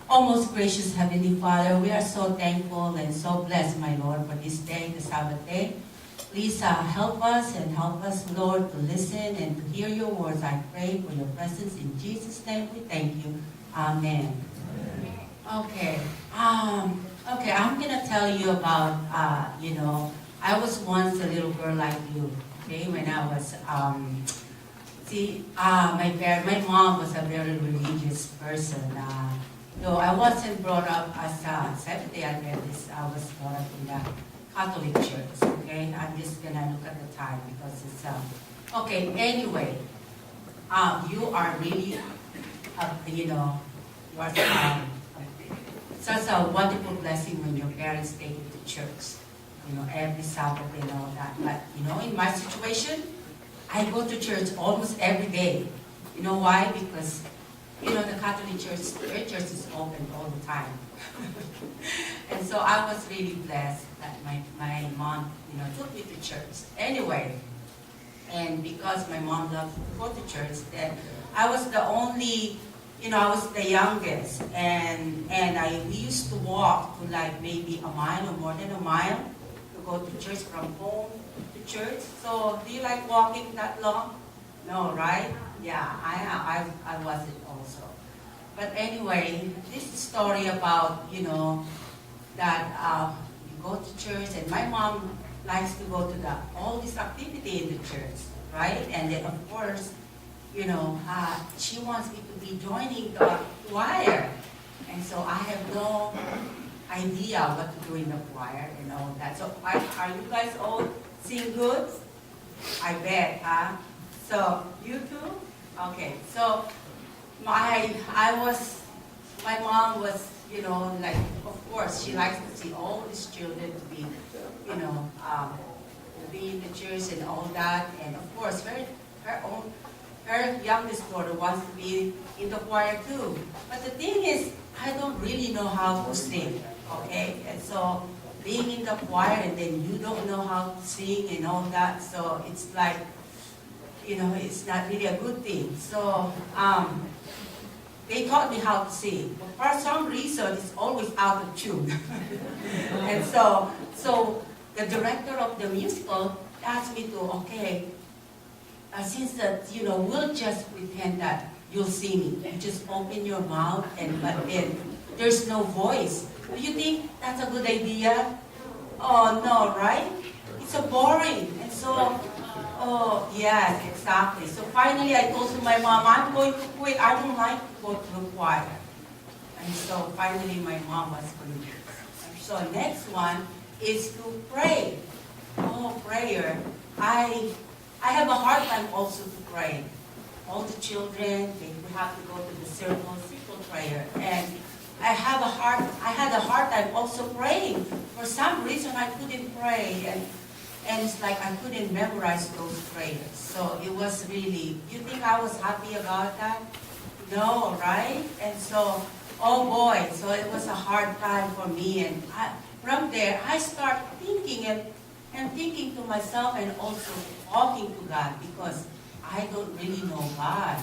Oh, most gracious Heavenly Father, we are so thankful and so blessed, my Lord, for this day, the Sabbath day. Please help us and help us, Lord, to listen and to hear your words. I pray for your presence. In Jesus' name we thank you. Amen. Okay. Okay, I'm going to tell you about, I was once a little girl like you, okay, when I was, my mom was a very religious person. Though I wasn't brought up as a Seventh-day Adventist, I was brought up in the Catholic Church, okay? I'm just going to look at the time because it's, okay, anyway, you are really, you are such a wonderful blessing when your parents take you to church, every Sabbath and all that. But, in my situation, I go to church almost every day. You know why? Because, the Catholic Church, their church is open all the time. And so I was really blessed that my mom, took me to church. Anyway, and because my mom loved to go to church, then I was the only, I was the youngest. And we used to walk to like maybe a mile or more than a mile to go to church from home to church. So do you like walking that long? No, right? Yeah, I wasn't also. But anyway, this is a story about, that you go to church, and my mom likes to go to all this activity in the church, right? And then, of course, she wants me to be joining the choir. And so I have no idea what to do in the choir and all that. So are you guys all sing good? I bet, huh? So, you too? Okay, so my mom was, like, of course, she likes to see all these children to be, to be in the church and all that. And of course, her youngest daughter wants to be in the choir too. But the thing is, I don't really know how to sing, okay? And so being in the choir and then you don't know how to sing and all that, so it's like, it's not really a good thing. So they taught me how to sing. But for some reason, it's always out of tune. And so the director of the musical asked me to, okay, since that, we'll just pretend that you'll sing it. You just open your mouth, but then there's no voice. Do you think that's a good idea? Oh, no, right? It's so boring. And so, oh, yes, exactly. So finally I told to my mom, I'm going to quit. I don't like to go to the choir. And so finally my mom was convinced. And so next one is to pray. Oh, prayer. I have a hard time also to pray. All the children, they would have to go to the circle prayer. And I had a hard time also praying. For some reason I couldn't pray. And it's like I couldn't memorize those prayers. So it was really, you think I was happy about that? No, right? And so, oh boy, so it was a hard time for me. And from there, I start thinking and thinking to myself and also talking to God because I don't really know God.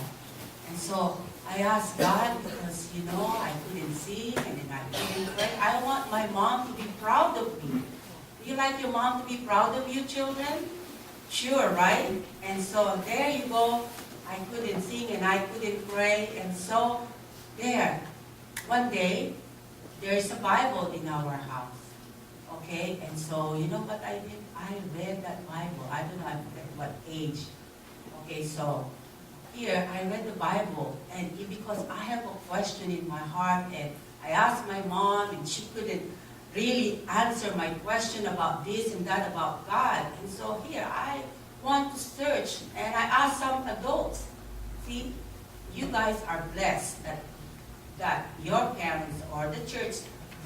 And so I asked God because, I couldn't sing and then I couldn't pray. I want my mom to be proud of me. Do you like your mom to be proud of you, children? Sure, right? And so there you go. I couldn't sing and I couldn't pray. And so there, one day, there's a Bible in our house. Okay? And so, you know what I did? I read that Bible. I don't know at what age. Okay, so here I read the Bible. And because I have a question in my heart, and I asked my mom, and she couldn't really answer my question about this and that about God. And so here, I want to search, and I asked some adults. See, you guys are blessed that your parents or the church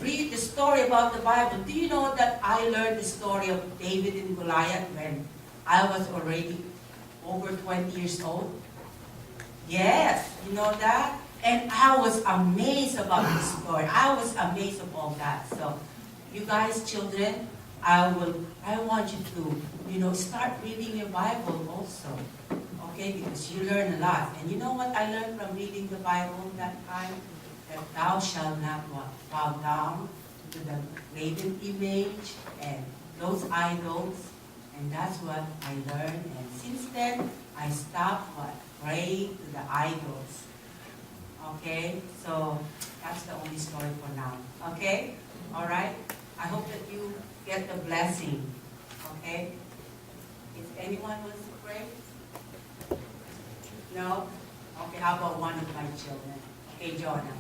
read the story about the Bible. Do you know that I learned the story of David and Goliath when I was already over 20 years old? Yes, you know that? And I was amazed about this story. I was amazed of all that. So, you guys, children, I want you to, start reading your Bible also, okay? Because you learn a lot. And you know what I learned from reading the Bible that time? that thou shalt not what? Bow down to the graven image and those idols. And that's what I learned. And since then, I stopped what? Praying to the idols. Okay? So that's the only story for now. Okay? Alright? I hope that you get the blessing. Okay? If anyone wants to pray? No? Okay, how about one of my children? Okay, Jonah.